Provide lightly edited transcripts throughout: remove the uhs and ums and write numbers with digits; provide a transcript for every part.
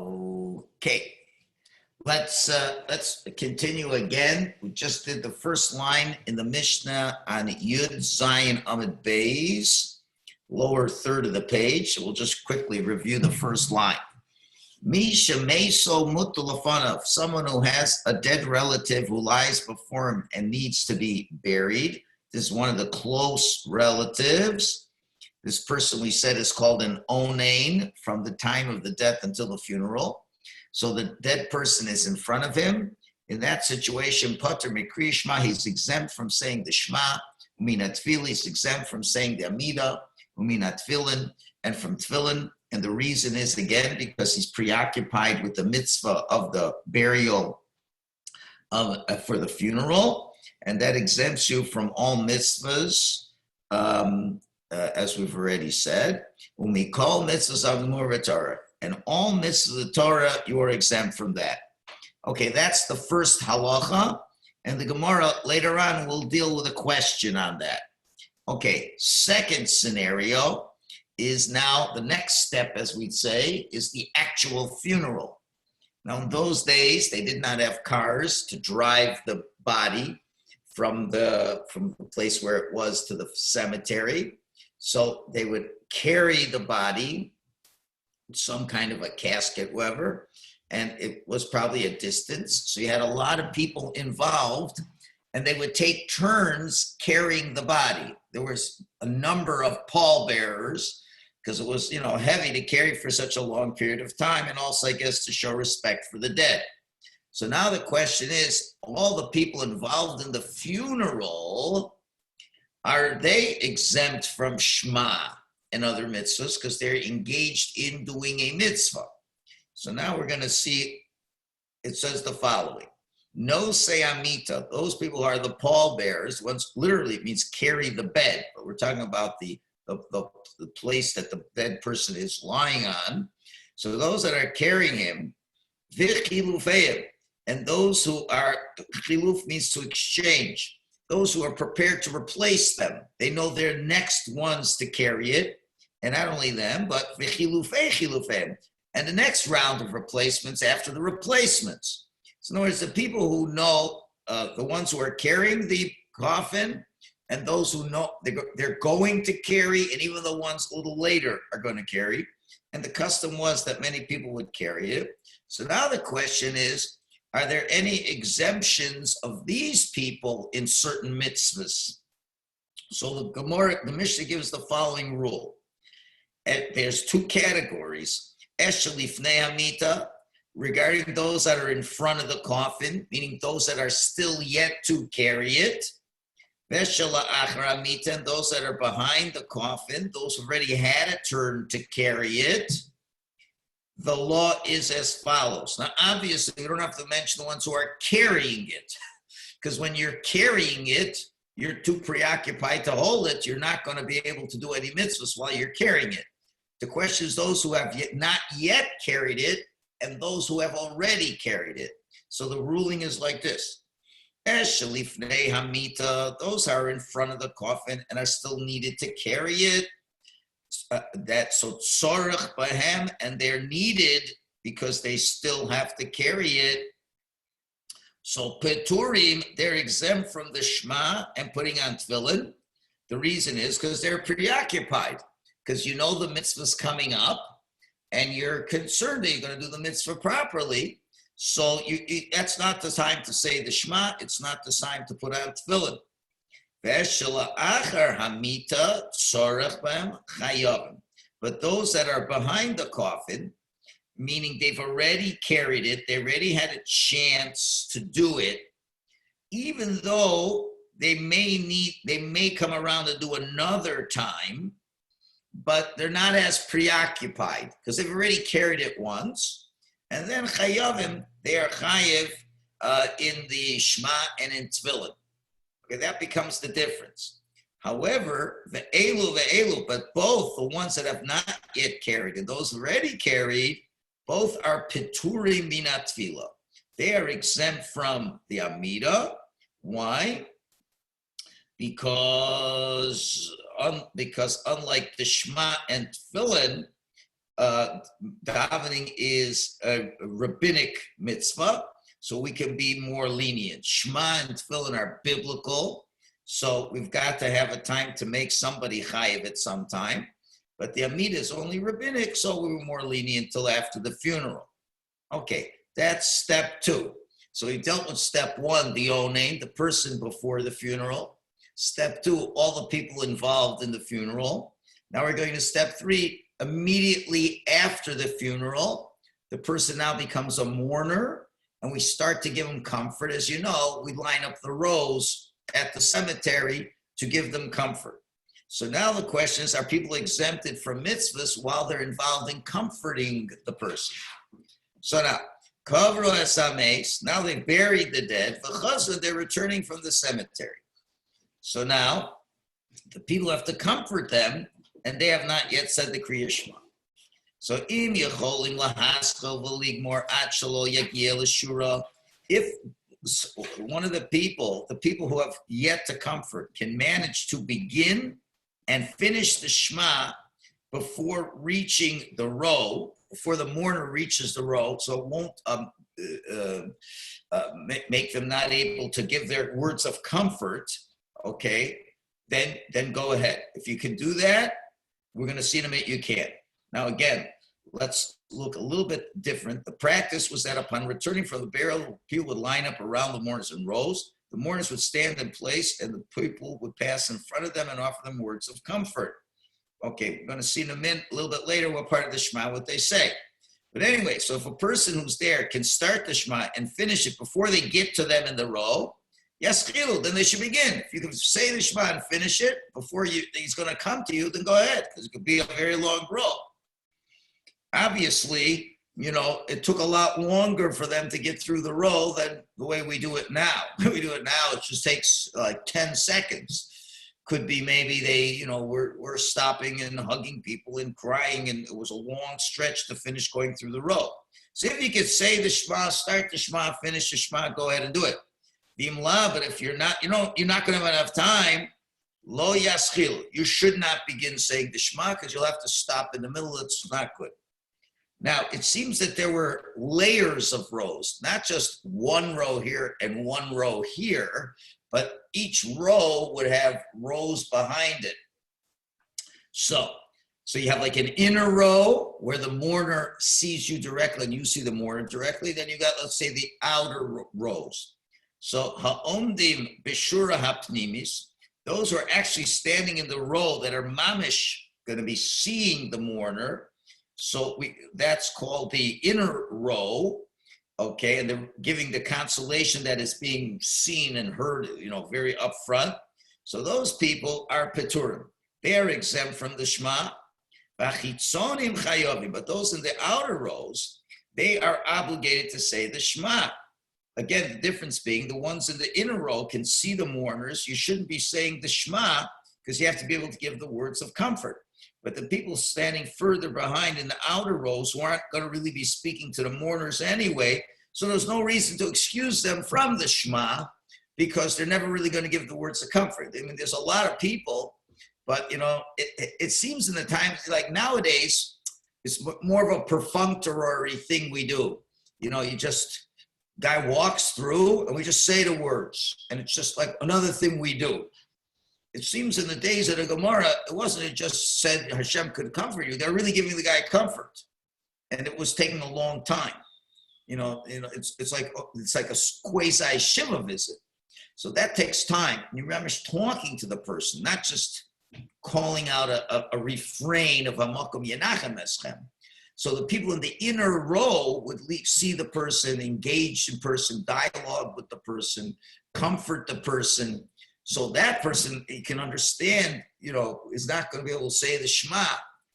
Okay, let's continue again. We just did the first line in the Mishnah on Yud Zayin Amud Beis, lower third of the page. So we'll just quickly review the first line. Misha Meso Mutulafanav, someone who has a dead relative who lies before him and needs to be buried. This is one of the close relatives. This person we said is called an onain from the time of the death until the funeral. So the dead person is in front of him. In that situation, Pater Mikri Shema, he's exempt from saying the Shema. Uminat Tefillin, he's exempt from saying the Amida. Uminat Tefillin, and from Tefillin. And the reason is, again, because he's preoccupied with the mitzvah of the burial for the funeral. And that exempts you from all mitzvahs, as we've already said. When we call mitzvahs of Torah, and all mitzvahs of the Torah, you are exempt from that. Okay, that's the first halacha. And the Gemara later on will deal with a question on that. Okay, second scenario is now the next step, as we'd say, is the actual funeral. Now, in those days, they did not have cars to drive the body from the place where it was to the cemetery. So they would carry the body, some kind of a casket, whatever, and it was probably a distance. So you had a lot of people involved, and they would take turns carrying the body. There was a number of pallbearers, because it was, heavy to carry for such a long period of time, and also, I guess, to show respect for the dead. So now the question is, all the people involved in the funeral, are they exempt from Shema and other mitzvahs because they're engaged in doing a mitzvah? So now we're going to see, it says the following. No seyamita, those people are the pallbearers. Once literally it means carry the bed, but we're talking about the place that the dead person is lying on. So those that are carrying him, v'chilufeim, and those who are, chiluf means to exchange, those who are prepared to replace them. They know they're next ones to carry it, and not only them, but v'chilufeim, and the next round of replacements after the replacements. So in other words, the people who know, the ones who are carrying the coffin, and those who know they're going to carry, and even the ones a little later are going to carry. And the custom was that many people would carry it. So now the question is, are there any exemptions of these people in certain mitzvahs? So the Mishnah gives the following rule. There's two categories. Eshelifnei hamita, regarding those that are in front of the coffin, meaning those that are still yet to carry it. Veshala achar hamita, and those that are behind the coffin, those who already had a turn to carry it. The law is as follows. Now, obviously, we don't have to mention the ones who are carrying it, because when you're carrying it, you're too preoccupied to hold it. You're not going to be able to do any mitzvahs while you're carrying it. The question is those who have not yet carried it and those who have already carried it. So the ruling is like this. Eshelifnei hamita, those are in front of the coffin and are still needed to carry it. So tzorach bahem, and they're needed because they still have to carry it. So peturim, they're exempt from the Shema and putting on tefillin. The reason is because they're preoccupied, because you know the mitzvah's coming up, and you're concerned that you're going to do the mitzvah properly. So that's not the time to say the Shema. It's not the time to put on tefillin. But those that are behind the coffin, meaning they've already carried it, they already had a chance to do it, even though they may come around to do another time, but they're not as preoccupied because they've already carried it once. And then chayavim, they are chayiv in the Shema and in tefillin. Okay, that becomes the difference. However, ve'elu, but both the ones that have not yet carried and those already carried, both are peturim min tefillah. They are exempt from the Amida. Why? Because unlike the Shema and Tefillin, davening is a rabbinic mitzvah, so we can be more lenient. Shema and tefillin are biblical, so we've got to have a time to make somebody chayiv at some time. But the Amida is only rabbinic, so we were more lenient till after the funeral. Okay, that's step 2. So we dealt with step 1, the onaim, the person before the funeral. Step 2, all the people involved in the funeral. Now we're going to step 3, immediately after the funeral. The person now becomes a mourner, and we start to give them comfort. As you know, we line up the rows at the cemetery to give them comfort. So now the question is, are people exempted from mitzvahs while they're involved in comforting the person? So now, kavro esames, now they've buried the dead, v'chazah, they're returning from the cemetery. So now, the people have to comfort them, and they have not yet said the Kriya Shema. So, im yecholim lahaskol v'ligmor ad shelo yagiel l'shura, if one of the people who have yet to comfort, can manage to begin and finish the Shema before reaching the row, before the mourner reaches the row, so it won't make them not able to give their words of comfort, okay, then go ahead. If you can do that, we're going to see in a minute you can. Now again, let's look a little bit different. The practice was that upon returning from the burial, people would line up around the mourners in rows. The mourners would stand in place, and the people would pass in front of them and offer them words of comfort. Okay, we're going to see in a minute, a little bit later, what part of the Shema, what they say. But anyway, so if a person who's there can start the Shema and finish it before they get to them in the row, yes, then they should begin. If you can say the Shema and finish it before he's going to come to you, then go ahead, because it could be a very long row. Obviously, it took a lot longer for them to get through the row than the way we do it now. We do it now, it just takes like 10 seconds. Could be maybe they, were stopping and hugging people and crying, and it was a long stretch to finish going through the row. So if you could say the Shema, start the Shema, finish the Shema, go ahead and do it. But if you're not going to have enough time, lo yaschil, you should not begin saying the Shema, because you'll have to stop in the middle. It's not good. Now, it seems that there were layers of rows, not just one row here and one row here, but each row would have rows behind it. So you have like an inner row where the mourner sees you directly and you see the mourner directly. Then you got, let's say, the outer rows. So ha'omdim b'shura ha'pnimis, those who are actually standing in the row that are mamish, going to be seeing the mourner. So that's called the inner row, okay? And they're giving the consolation that is being seen and heard, very upfront. So those people are peturim. They are exempt from the Shema. V'chitzonim chayovim, but those in the outer rows, they are obligated to say the Shema. Again, the difference being the ones in the inner row can see the mourners. You shouldn't be saying the Shema because you have to be able to give the words of comfort. But the people standing further behind in the outer rows who aren't going to really be speaking to the mourners anyway, so there's no reason to excuse them from the Shema because they're never really going to give the words of comfort. I mean, there's a lot of people, but, it seems in the times, like nowadays, it's more of a perfunctory thing we do. Guy walks through and we just say the words, and it's just like another thing we do. It seems in the days of the Gemara, it just said Hashem could comfort you. They're really giving the guy comfort, and it was taking a long time. It's like a quasi shiva visit. So that takes time. You remember talking to the person, not just calling out a refrain of Hamakom Yenachem Eschem. So the people in the inner row would see the person, engage in person, dialogue with the person, comfort the person. So that person, he can understand, is not going to be able to say the Shema,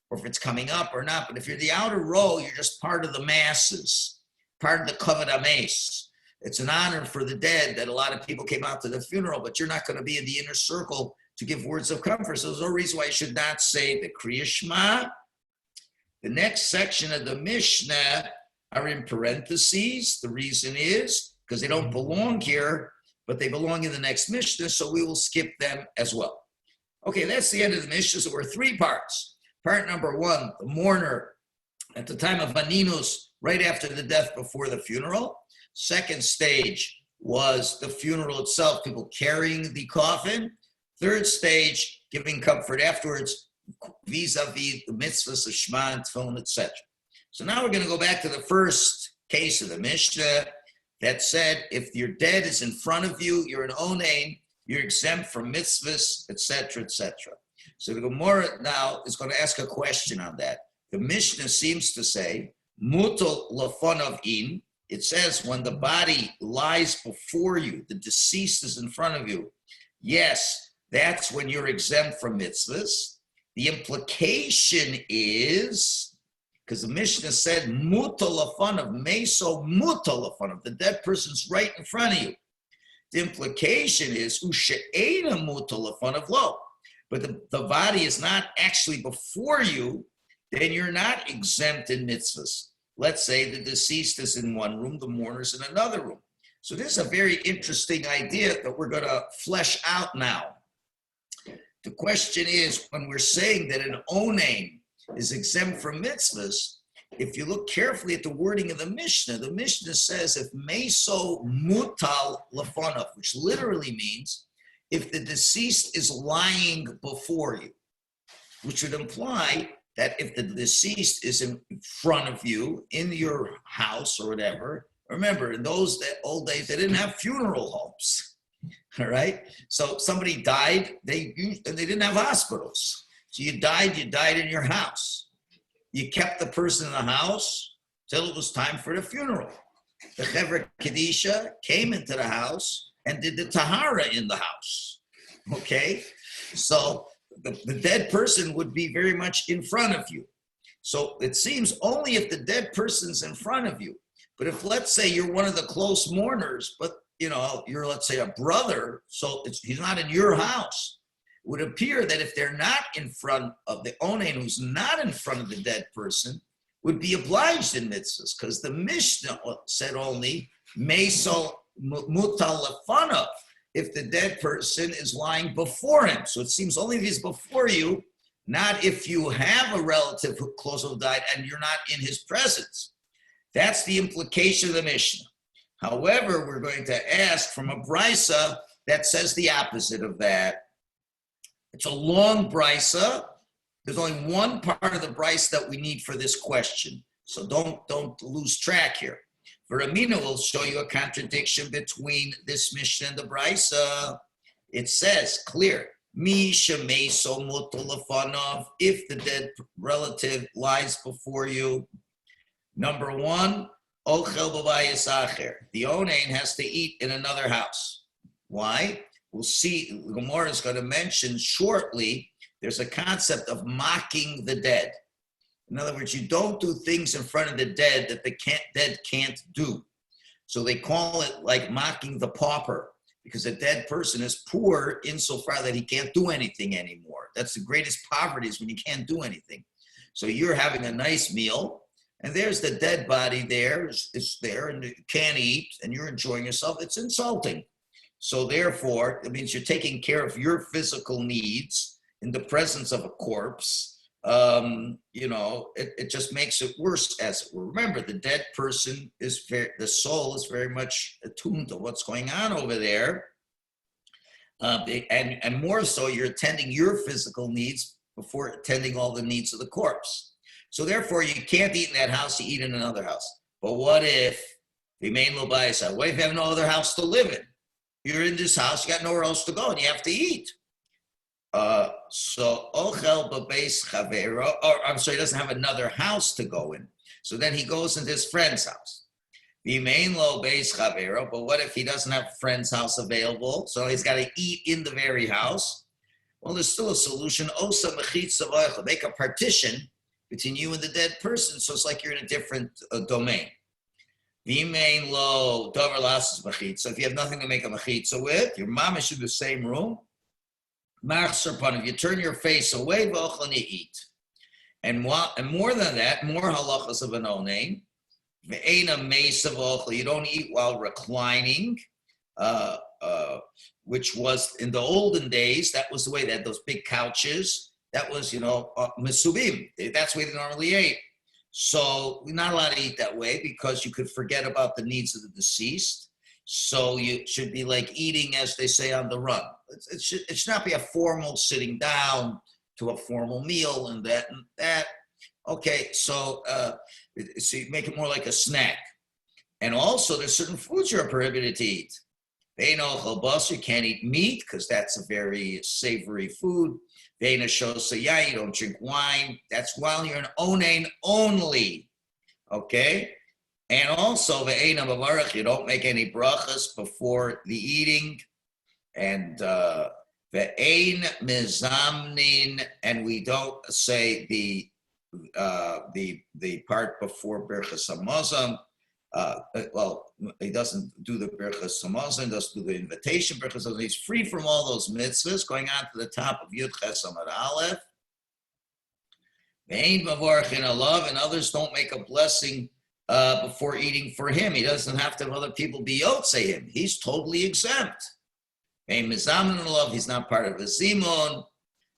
or if it's coming up or not. But if you're the outer row, you're just part of the masses, part of the Kavod Hames. It's an honor for the dead that a lot of people came out to the funeral, but you're not going to be in the inner circle to give words of comfort. So there's no reason why you should not say the Kriya Shema. The next section of the Mishnah are in parentheses. The reason is because they don't belong here, but they belong in the next Mishnah, so we will skip them as well. Okay, that's the end of the Mishnah. So we're 3 parts. Part number 1, the mourner at the time of Aninus, right after the death, before the funeral. Second stage was the funeral itself, people carrying the coffin. Third stage, giving comfort afterwards, vis-a-vis the mitzvahs of Shema and Tefillin, etc. So now we're going to go back to the first case of the Mishnah that said, if your dead is in front of you, you're an onain, you're exempt from mitzvahs, etc., etc. So the Gemara now is going to ask a question on that. The Mishnah seems to say, mutal lafonav in. It says when the body lies before you, the deceased is in front of you. Yes, that's when you're exempt from mitzvahs. The implication is, because the Mishnah said, mutal lafonav, meso mutal lafonav, the dead person's right in front of you. The implication is, ushe'ena mutal lafonav lo, but the body is not actually before you, then you're not exempt in mitzvahs. Let's say the deceased is in one room, the mourner's in another room. So this is a very interesting idea that we're going to flesh out now. The question is, when we're saying that an onain is exempt from mitzvahs, if you look carefully at the wording of the Mishnah says, if meso mutal lafonav, which literally means if the deceased is lying before you, which would imply that if the deceased is in front of you in your house or whatever, remember in those old days, they didn't have funeral homes, all right? So somebody died, they didn't have hospitals. So you died in your house. You kept the person in the house till it was time for the funeral. The Chevra Kedisha came into the house and did the Tahara in the house, okay? So the dead person would be very much in front of you. So it seems only if the dead person's in front of you. But if, let's say, you're one of the close mourners, but you're, let's say, a brother, so he's not in your house, it would appear that if they're not in front of the onain, who's not in front of the dead person, would be obliged in mitzvahs, because the Mishnah said only meso mutal lefanav, if the dead person is lying before him. So it seems only if he's before you, not if you have a relative who close to died and you're not in his presence. That's the implication of the Mishnah. However, we're going to ask from a brisa that says the opposite of that. It's a long brisa. There's only one part of the brisa that we need for this question. So don't lose track here. Veramina will show you a contradiction between this Mishnah and the brisa. It says clear, Mi shemeso mutal lefanov, if the dead relative lies before you. Number one, ochel b'bayis acher, the onain has to eat in another house. Why? We'll see, Gemara is going to mention shortly, there's a concept of mocking the dead. In other words, you don't do things in front of the dead that the dead can't do. So they call it like mocking the pauper, because a dead person is poor insofar that he can't do anything anymore. That's the greatest poverty, is when you can't do anything. So you're having a nice meal, and there's the dead body there, it's there, and you can't eat, and you're enjoying yourself. It's insulting. So therefore, it means you're taking care of your physical needs in the presence of a corpse. It just makes it worse, as it were. Remember, the dead person the soul is very much attuned to what's going on over there. And more so, you're attending your physical needs before attending all the needs of the corpse. So therefore, you can't eat in that house, you eat in another house. But what if you have no other house to live in? You're in this house, you got nowhere else to go, and you have to eat. So ochel b'beis chavero, he doesn't have another house to go in. So then he goes into his friend's house. V'mein lo beis chavero, but what if he doesn't have a friend's house available? So he's got to eat in the very house. Well, there's still a solution. Osa mechitza v'ochel, make a partition between you and the dead person, so it's like you're in a different domain. V'mein lo davar lasses mechitza. If you have nothing to make a mechitza with, your mama should be the same room. If you turn your face away, and more than that, more halachas of an onain. You don't eat while reclining, which was in the olden days. That was the way they had those big couches. That was, mesubim. That's the way they normally ate. So we're not allowed to eat that way because you could forget about the needs of the deceased. So you should be like eating, as they say, on the run. It should not be a formal sitting down to a formal meal and that and that. Okay, so you make it more like a snack. And also, there's certain foods you're prohibited to eat. You can't eat meat because that's a very savory food. You don't drink wine. That's while you're an onain only. Okay? And also, you don't make any brachas before the eating. And ve'ein mizamnin, and we don't say the part before Birchas Hamazon. Well, he doesn't do the Birchas Hamazon, doesn't do the invitation Birchas Hamazon. He's free from all those mitzvahs. Going on to the top of Yud Ches Amud Aleph. Ve'ein mavorchin alav, and others don't make a blessing before eating for him. He doesn't have to have other people be yotzei him. He's totally exempt. Ve'ein mizamin alav, he's not part of a zimon.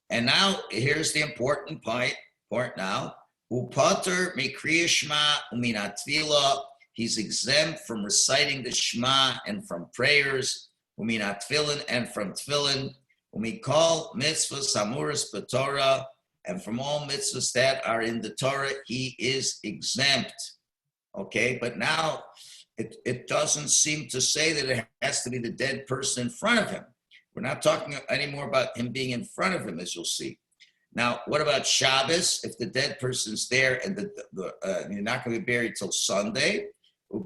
And now here's the important point now. Upater mikriya shma uminat tefillah. He's exempt from reciting the Shema and from prayers, uminat tefillin, and from tefillin, umikol mitzvahs hamuras b'Torah, and from all mitzvahs that are in the Torah, he is exempt. Okay, but now it doesn't seem to say that it has to be the dead person in front of him. We're not talking anymore about him being in front of him, as you'll see. Now, what about Shabbos? If the dead person's there and you're not going to be buried till Sunday,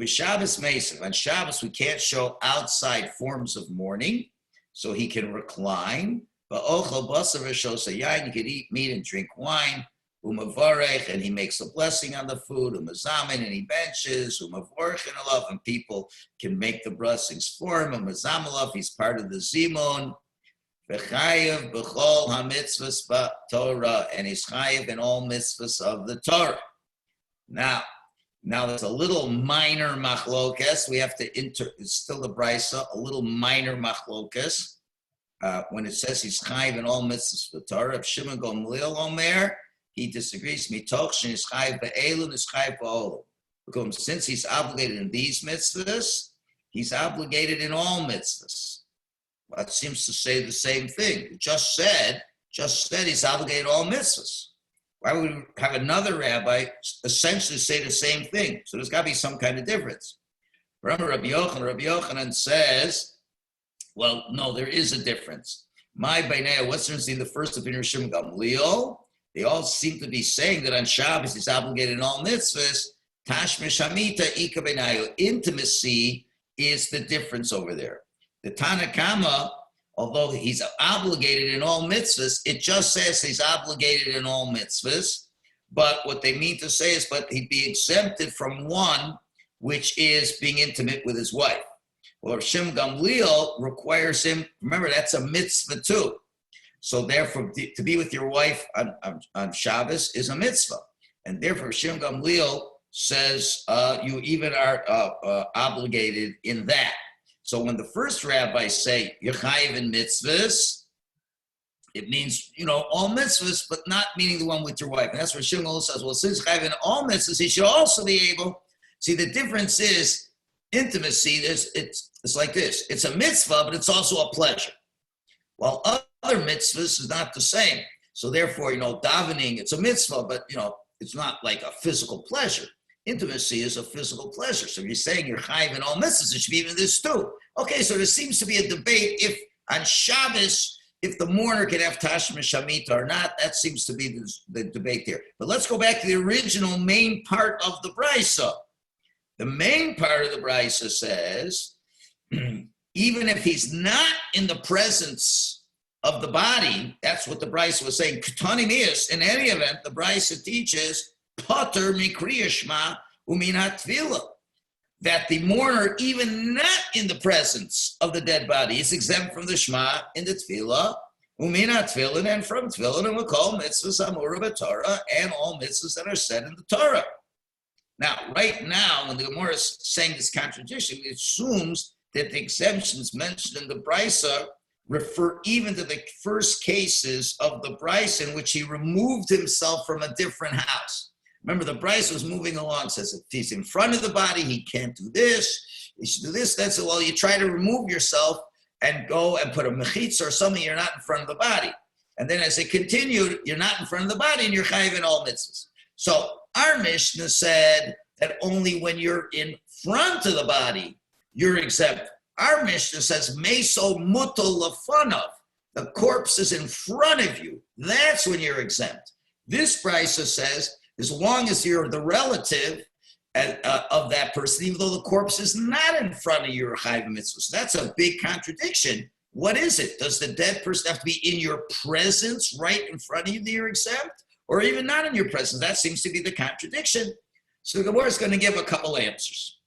Shabbos Mason. On Shabbos, we can't show outside forms of mourning, so he can recline. But Ochel Basar V'Shos, you can eat meat and drink wine. Umavarech, and he makes a blessing on the food. Umazamin, and he benches. Umavorchin alav, and people can make the blessings for him. Umazamalav, he's part of the Zimon. V'chayev b'chol ha-mitzvahs b'Torah, and he's chayev in all mitzvahs of the Torah. Now there's a little minor machlokes. We have to it's still the brisa, a little minor machlokes. When it says he's chayev in all mitzvahs of the Torah, if Shimon Gamliel Omer, he disagrees. Mitoch shen is chayev be'elun is chayev ba'olam. Because since he's obligated in these mitzvahs, he's obligated in all mitzvahs. Well, it seems to say the same thing. It just said he's obligated in all mitzvahs. Why would we have another rabbi essentially say the same thing? So there's got to be some kind of difference. Remember Rabbi Yochanan says, well, no, there is a difference. My Bainea, what's in the first opinion of Shimon Gamliel? They all seem to be saying that on Shabbos he's obligated in all mitzvahs. Tashmish Hamita Ika Bainayu. Intimacy is the difference over there. The Tanakama, although he's obligated in all mitzvahs, it just says he's obligated in all mitzvahs. But what they mean to say is, but he'd be exempted from one, which is being intimate with his wife. Well, Shem Gamliel requires him, remember, that's a mitzvah too. So therefore, to be with your wife on Shabbos is a mitzvah. And therefore, Shem Gamliel says you even are obligated in that. So when the first rabbis say Yechayiv in mitzvahs, it means, all mitzvahs, but not meaning the one with your wife. And that's where Shimon says, well, since Chayiv in all mitzvahs, he should also be able. See, the difference is intimacy. It's like this. It's a mitzvah, but it's also a pleasure. While other mitzvahs is not the same. So therefore, davening, it's a mitzvah, but, it's not like a physical pleasure. Intimacy is a physical pleasure. So if you're saying you're chayiv in all mitzvahs, it should be even this too. Okay, so there seems to be a debate if on Shabbos, if the mourner can have tashmish shamita or not. That seems to be the debate there. But let's go back to the original main part of the brisa. The main part of the brisa says, even if he's not in the presence of the body, that's what the brisa was saying. Ketani mias, in any event, the brisa teaches Pater mikriya shma uminat tefillah, that the mourner, even not in the presence of the dead body, is exempt from the shma in the tefillah, uminat tefillin, and from tefillin, and we call mitzvahs amura b'Torah, and all mitzvahs that are said in the Torah. Now, right now, when the Gemara is saying this contradiction, it assumes that the exemptions mentioned in the brisa refer even to the first cases of the brisa in which he removed himself from a different house. Remember, the Bryce was moving along, says if he's in front of the body, he can't do this, he should do this. That's it. Well, you try to remove yourself and go and put a mechitza or something, you're not in front of the body. And then as it continued, you're not in front of the body and you're chayiv in all mitzvahs. So our Mishnah said that only when you're in front of the body, you're exempt. Our Mishnah says, meso mutal lefanav. The corpse is in front of you. That's when you're exempt. This brisa says, as long as you're the relative of that person, even though the corpse is not in front of you, you're chayiv mitzvah. So that's a big contradiction. What is it? Does the dead person have to be in your presence, right in front of you, that you're exempt? Or even not in your presence? That seems to be the contradiction. So the Gemara is going to give a couple answers.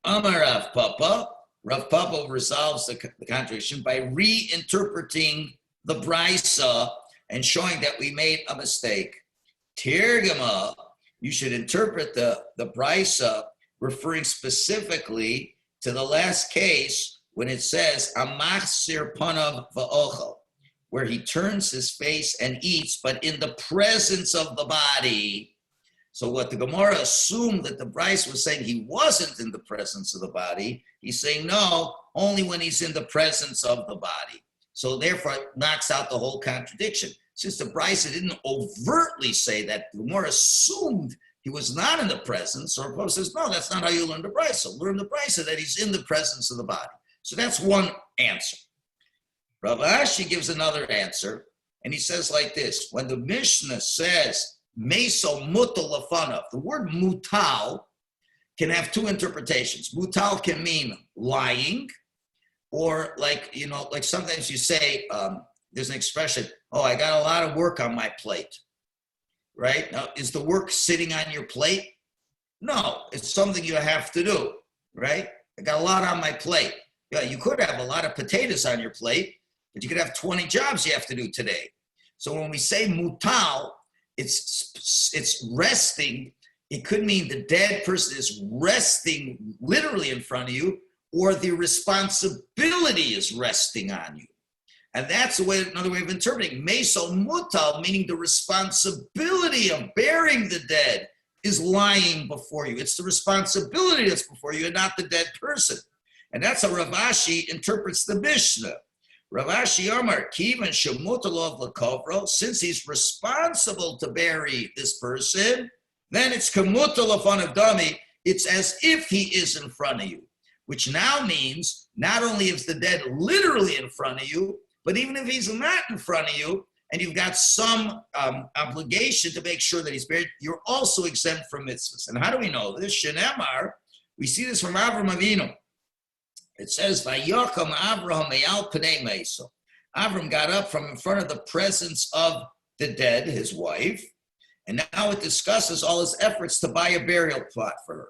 Amar Rav Papa. Rav Papa resolves the contradiction by reinterpreting the brisa and showing that we made a mistake. Tirgama, you should interpret the brisa referring specifically to the last case when it says amachsir panav va'ochel, where he turns his face and eats, but in the presence of the body. So what the Gemara assumed that the Bryce was saying he wasn't in the presence of the body, he's saying no, only when he's in the presence of the body. So therefore it knocks out the whole contradiction. Since the Bryce didn't overtly say that, the Gemara assumed he was not in the presence, or Paul says, no, that's not how you learn the Bryce. So learn the Bryce that he's in the presence of the body. So that's one answer. Rav Ashi gives another answer, and he says like this, when the Mishnah says, meso mutal lefanav, the word mutal can have two interpretations. Mutal can mean lying, or like sometimes you say, there's an expression, oh, I got a lot of work on my plate, right? Now, is the work sitting on your plate? No, it's something you have to do, right? I got a lot on my plate. Yeah, you could have a lot of potatoes on your plate, but you could have 20 jobs you have to do today. So when we say mutal, it's resting. It could mean the dead person is resting literally in front of you, or the responsibility is resting on you. And that's another way of interpreting. Meso mutal, meaning the responsibility of burying the dead is lying before you. It's the responsibility that's before you and not the dead person. And that's how Rav Ashi interprets the Mishnah. Rav Ashi Amar, Kivan Shemutalov Lakovro, since he's responsible to bury this person, then it's Kamutal of Dami, it's as if he is in front of you, which now means not only is the dead literally in front of you, but even if he's not in front of you, and you've got some obligation to make sure that he's buried, you're also exempt from mitzvahs. And how do we know this? Shenemar, we see this from Avram Avinu. It says, "Vayokam Avraham meyal pnei meso." Avram got up from in front of the presence of the dead, his wife, and now it discusses all his efforts to buy a burial plot for her.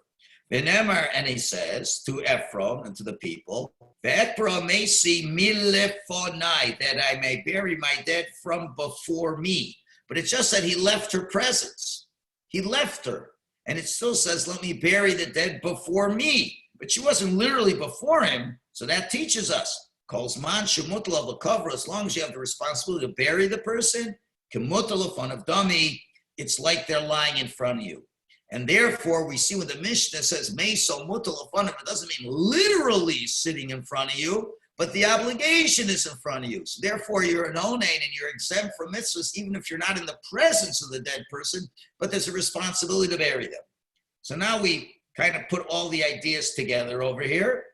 V'nemar, and he says to Ephron and to the people, "Ve'etpra mesi milefonai," that I may bury my dead from before me. But it just said he left her presence. He left her, and it still says, "Let me bury the dead before me." But she wasn't literally before him, so that teaches us, Kolzman shemutal of cover, as long as you have the responsibility to bury the person, kemutal of dummy, it's like they're lying in front of you. And therefore, we see when the Mishnah says, meso mutal of it doesn't mean literally sitting in front of you, but the obligation is in front of you. So therefore, you're an onain and you're exempt from mitzvahs, even if you're not in the presence of the dead person, but there's a responsibility to bury them. So now we kind of put all the ideas together over here.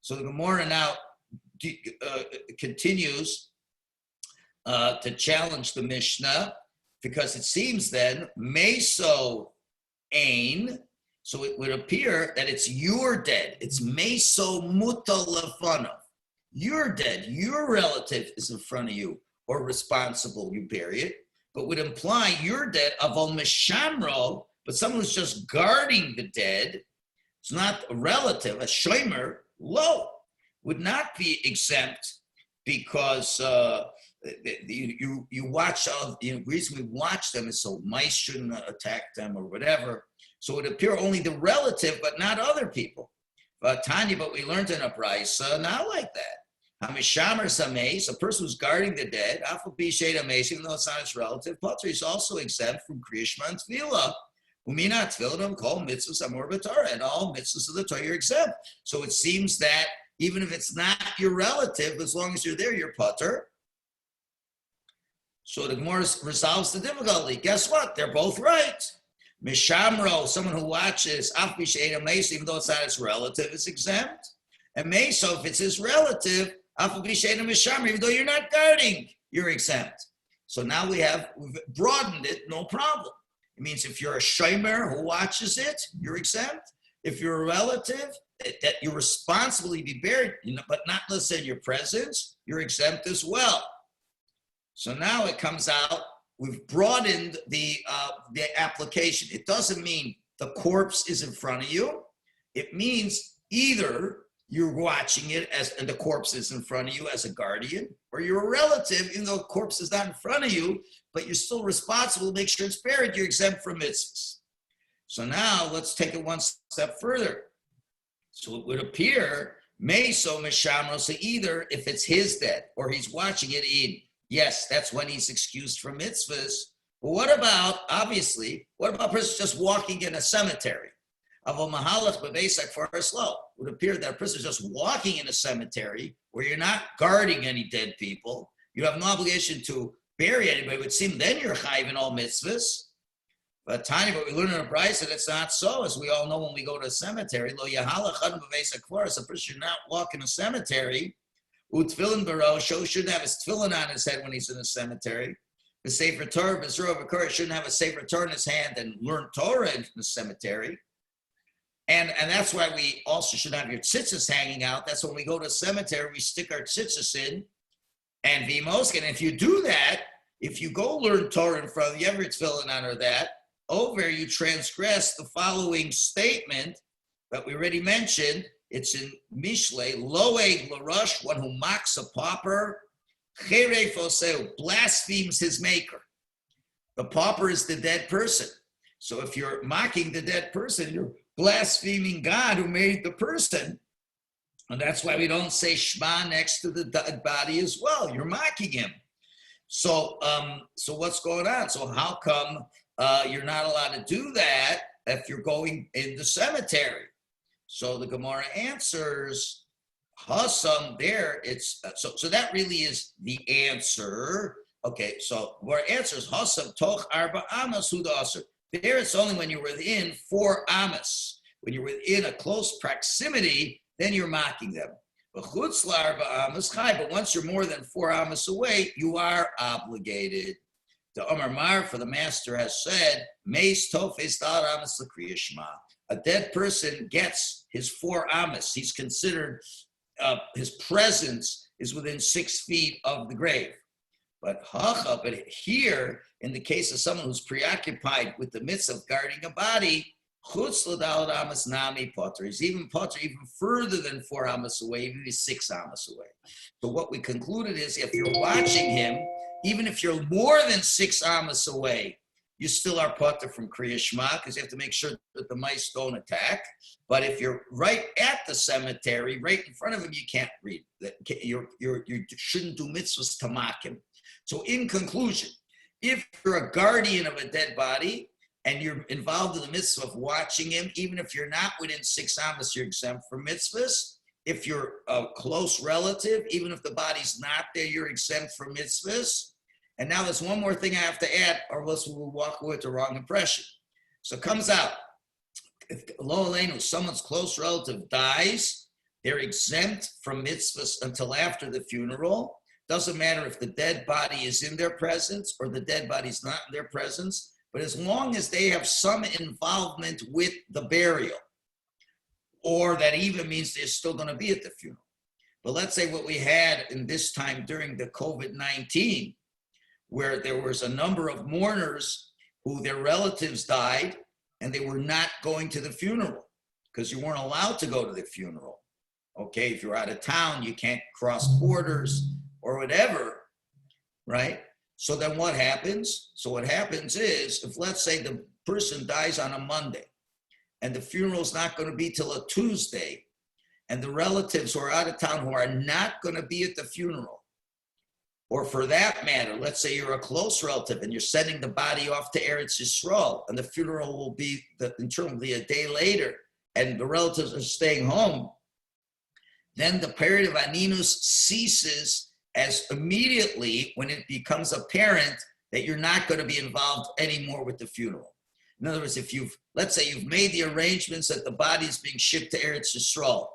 So the Gemara now continues to challenge the Mishnah, because it seems then, meso ain, so it would appear that it's your dead. It's meso mutal lefanav. You're dead, your relative is in front of you, or responsible, you bury it, but would imply you're dead, aval meshamro, but someone who's just guarding the dead, it's not a relative, a shomer, lo, would not be exempt, because you watch, the reason we watch them is so mice shouldn't attack them or whatever. So it would appear only the relative, but not other people. Tanya, but we learned in a brisa, not like that. Hamishamer Sameis, a person who's guarding the dead, Afal Pishet Ames, even though it's not his relative, Potter is also exempt from Kriyishma and Tvila. Umina Tvilim call mitzvahs amor b'Torah, and all mitzvahs of the Torah you're exempt. So it seems that even if it's not your relative, as long as you're there, you're Potter. So the Gemara resolves the difficulty. Guess what? They're both right. Mishamro, someone who watches, Af Pishet Ames, even though it's not his relative, is exempt. And Meso, if it's his relative, even though you're not guarding, you're exempt. So now we've broadened it, no problem. It means if you're a shomer who watches it, you're exempt. If you're a relative, that you're responsible to be buried, but not let's say in your presence, you're exempt as well. So now it comes out, we've broadened the application. It doesn't mean the corpse is in front of you. It means either you're watching it and the corpse is in front of you as a guardian, or you're a relative, even though the corpse is not in front of you, but you're still responsible to make sure it's buried, you're exempt from mitzvahs. So now let's take it one step further. So it would appear, Meso Mishamro, so either if it's his death or he's watching it in, yes, that's when he's excused from mitzvahs. But what about a person just walking in a cemetery? Would appear that a person is just walking in a cemetery where you're not guarding any dead people. You have no obligation to bury anybody. It would seem then you're chayiv in all mitzvahs. But we learn in the Brisa that it's not so. As we all know, when we go to a cemetery, lo yahala chadam b'veis a person should not walk in a cemetery. Utfilin barosho shouldn't have his tefillin on his head when he's in a cemetery. The sefer Torah, shouldn't have a sefer Torah in his hand and learn Torah in the cemetery. And that's why we also should have your tzitzis hanging out. That's when we go to a cemetery, we stick our tzitzis in and vimoskin. And if you do that, if you go learn Torah in front of you, ever tefillin on or that, over you transgress the following statement that we already mentioned. It's in Mishle, Loeg Larush, one who mocks a pauper, Cheref Oseu, blasphemes his maker. The pauper is the dead person. So if you're mocking the dead person, you're blaspheming God who made the person. And that's why we don't say Shema next to the dead body as well. You're mocking him. So what's going on? So how come you're not allowed to do that if you're going in the cemetery? So the Gemara answers, Hasam there, it's, so that really is the answer. Okay, so Gemara answers, Hasam toch arba amas huda asr. There it's only when you're within 4 amas. When you're within a close proximity, then you're mocking them. But once you're more than 4 amas away, you are obligated. The Omar Mar, for the master has said, Meis tofes dal amas l'kriya shema. A dead person gets his 4 amas. He's considered, his presence is within 6 feet of the grave. But here, in the case of someone who's preoccupied with the mitzvah of guarding a body, chutz l'dal amas nami potter. He's even potter, even further than 4 amas away, even 6 amas away. So what we concluded is, if you're watching him, even if you're more than 6 amas away, you still are potter from Kriya Shema, because you have to make sure that the mice don't attack. But if you're right at the cemetery, right in front of him, you can't read. You shouldn't do mitzvahs to mock him. So in conclusion, if you're a guardian of a dead body and you're involved in the mitzvah of watching him, even if you're not within 6 amas, you're exempt from mitzvahs. If you're a close relative, even if the body's not there, you're exempt from mitzvahs. And now there's one more thing I have to add, or else we will walk away with the wrong impression. So it comes out, if someone's close relative dies, they're exempt from mitzvahs until after the funeral. Doesn't matter if the dead body is in their presence or the dead body's not in their presence, but as long as they have some involvement with the burial, or that even means they're still going to be at the funeral. But let's say what we had in this time during the COVID-19, where there was a number of mourners who their relatives died and they were not going to the funeral because you weren't allowed to go to the funeral. Okay, if you're out of town, you can't cross borders or whatever, right? So then what happens? So what happens is, if let's say the person dies on a Monday and the funeral's not going to be till a Tuesday, and the relatives who are out of town who are not going to be at the funeral, or for that matter, let's say you're a close relative and you're sending the body off to Eretz Yisrael, and the funeral will be, the interment will be a day later, and the relatives are staying home, then the period of Aninus ceases as immediately when it becomes apparent that you're not going to be involved anymore with the funeral. In other words, if let's say you've made the arrangements that the body is being shipped to Eretz Yisrael,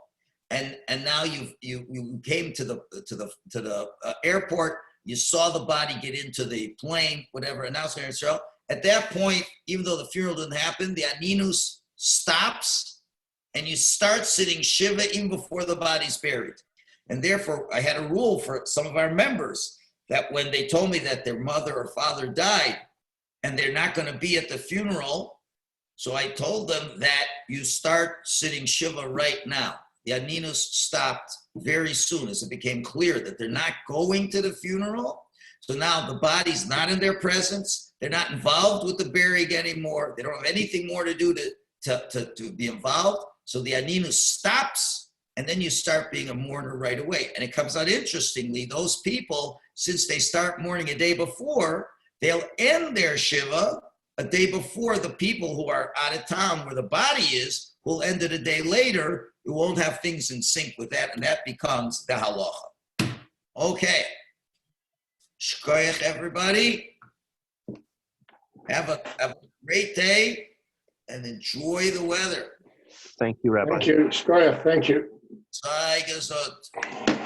and now you came to the airport, you saw the body get into the plane, whatever, and now it's Eretz Yisrael. At that point, even though the funeral didn't happen, the Aninus stops, and you start sitting Shiva even before the body's buried. And therefore, I had a rule for some of our members that when they told me that their mother or father died and they're not going to be at the funeral, so I told them that you start sitting Shiva right now. The Aninus stopped very soon as it became clear that they're not going to the funeral. So now the body's not in their presence. They're not involved with the burying anymore. They don't have anything more to do to be involved. So the Aninus stops, and then you start being a mourner right away. And it comes out interestingly, those people, since they start mourning a day before, they'll end their Shiva a day before the people who are out of town where the body is, will end it a day later. We won't have things in sync with that, and that becomes the halacha. Okay. Shkoyach, everybody. Have a great day and enjoy the weather. Thank you, Rabbi. Thank you. Shkoyach, thank you. Sei gesund.